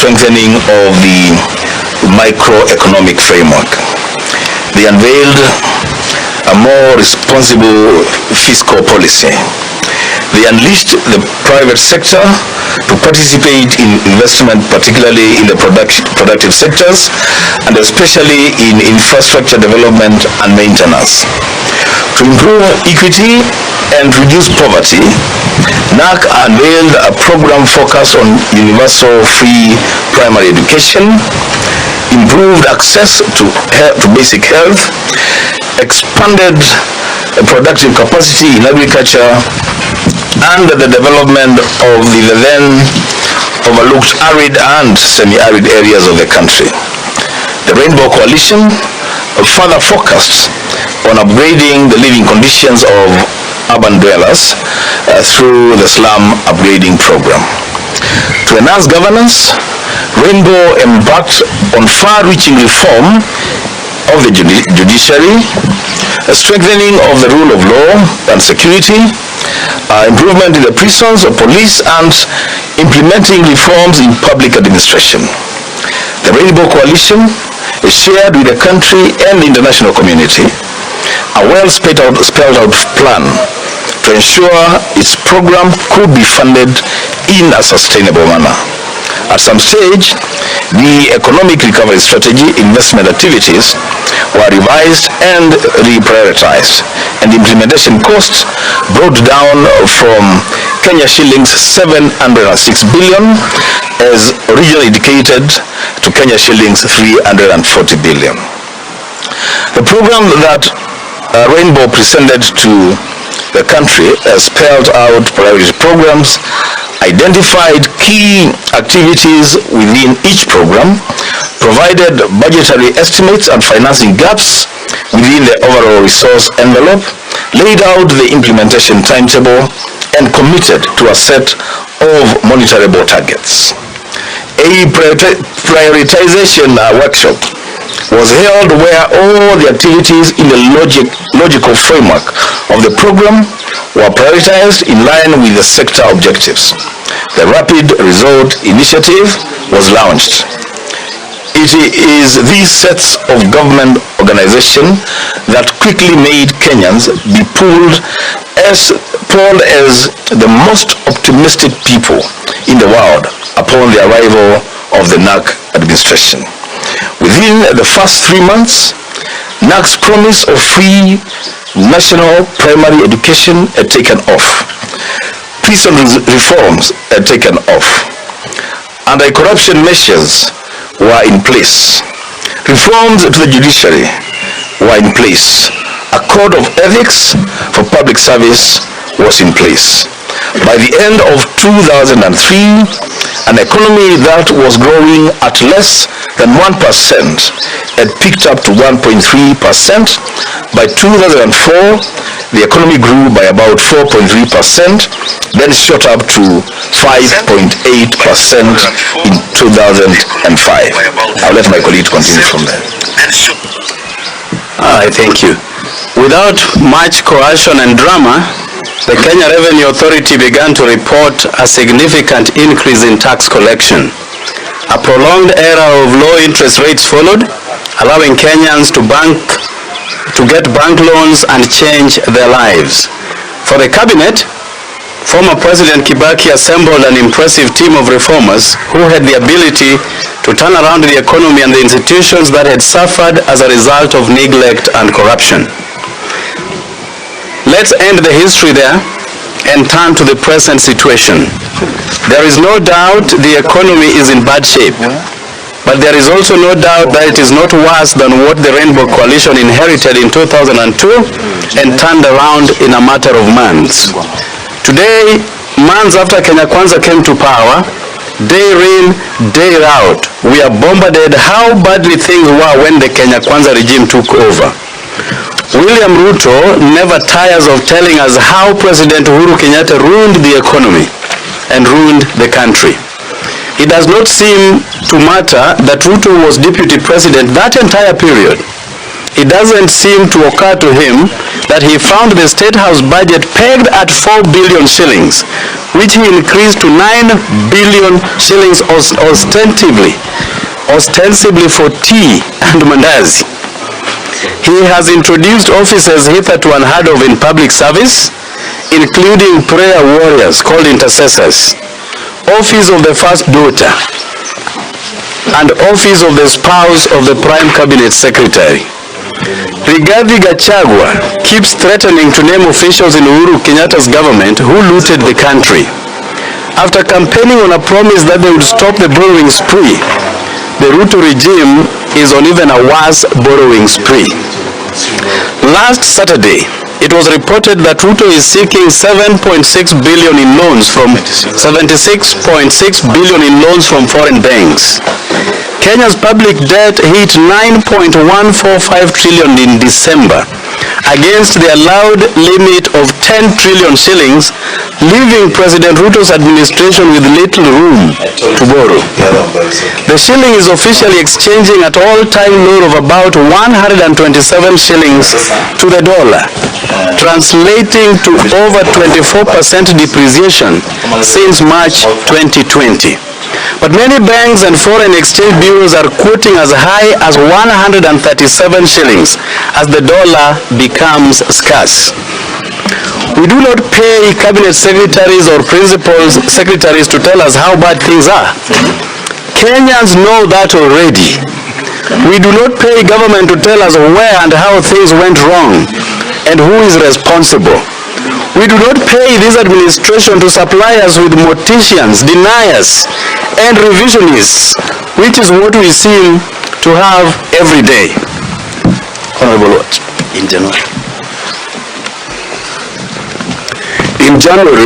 strengthening of the microeconomic framework. They unveiled a more responsible fiscal policy. They unleashed the private sector to participate in investment, particularly in the productive sectors, and especially in infrastructure development and maintenance. To improve equity and reduce poverty, NAC unveiled a program focused on universal free primary education, improved access to basic health, expanded productive capacity in agriculture, and the development of the then overlooked arid and semi-arid areas of the country. The Rainbow Coalition further focused on upgrading the living conditions of urban dwellers through the slum upgrading program. To enhance governance, Rainbow embarked on far-reaching reform of the judiciary, a strengthening of the rule of law and security, improvement in the prisons, police, and implementing reforms in public administration. The Rainbow Coalition shared with the country and the international community a well-spelled out plan to ensure its program could be funded in a sustainable manner. At some stage, the economic recovery strategy investment activities were revised and reprioritized, and the implementation costs brought down from Kenya shillings 706 billion as originally indicated to Kenya shillings 340 billion. The program that Rainbow presented to the country spelled out priority programs, identified key activities within each program, provided budgetary estimates and financing gaps within the overall resource envelope, laid out the implementation timetable, and committed to a set of monitorable targets. A prioritization workshop was held where all the activities in the logical framework of the program were prioritized in line with the sector objectives. The Rapid Result Initiative was launched. It is these sets of government organization that quickly made Kenyans be polled as the most optimistic people in the world upon the arrival of the NAC administration. Within the first 3 months, NAC's promise of free national primary education had taken off. Prison reforms had taken off. Anti-corruption measures were in place. Reforms to the judiciary were in place. A code of ethics for public service was in place. By the end of 2003, an economy that was growing at less than 1% had picked up to 1.3%. By 2004, the economy grew by about 4.3%, then shot up to 5.8% in 2005. I'll let my colleague continue from there. Thank you. Without much coercion and drama, the Kenya Revenue Authority began to report a significant increase in tax collection. A prolonged era of low interest rates followed, allowing Kenyans to get bank loans and change their lives. For the cabinet, former President Kibaki assembled an impressive team of reformers who had the ability to turn around the economy and the institutions that had suffered as a result of neglect and corruption. Let's end the history there and turn to the present situation. There is no doubt the economy is in bad shape, but there is also no doubt that it is not worse than what the Rainbow Coalition inherited in 2002 and turned around in a matter of months. Today, months after Kenya Kwanza came to power, day in, day out, we are bombarded how badly things were when the Kenya Kwanza regime took over. William Ruto never tires of telling us how President Uhuru Kenyatta ruined the economy and ruined the country. It does not seem to matter that Ruto was deputy president that entire period. it doesn't seem to occur to him that he found the State House budget pegged at 4 billion shillings, which he increased to 9 billion shillings ostensibly for tea and mandazi. He has introduced offices hitherto unheard of in public service, including prayer warriors called intercessors, office of the first daughter, and office of the spouse of the Prime Cabinet Secretary. Rigathi Gachagua keeps threatening to name officials in Uhuru Kenyatta's government who looted the country. After campaigning on a promise that they would stop the borrowing spree, the Ruto regime is on even a worse borrowing spree. Last Saturday, it was reported that Ruto is seeking 7.6 billion in loans from 76.6 billion in loans from foreign banks. Kenya's public debt hit 9.145 trillion in December, against the allowed limit of 10 trillion shillings, leaving President Ruto's administration with little room to borrow. The shilling is officially exchanging at all-time low of about 127 shillings to the dollar, translating to over 24% depreciation since March 2020. But many banks and foreign exchange bureaus are quoting as high as 137 shillings as the dollar becomes scarce. We do not pay cabinet secretaries or principal secretaries to tell us how bad things are. Kenyans know that already. We do not pay government to tell us where and how things went wrong and who is responsible. We do not pay this administration to supply us with morticians, deniers, and revisionists, which is what we seem to have every day. Honorable Lord, in January.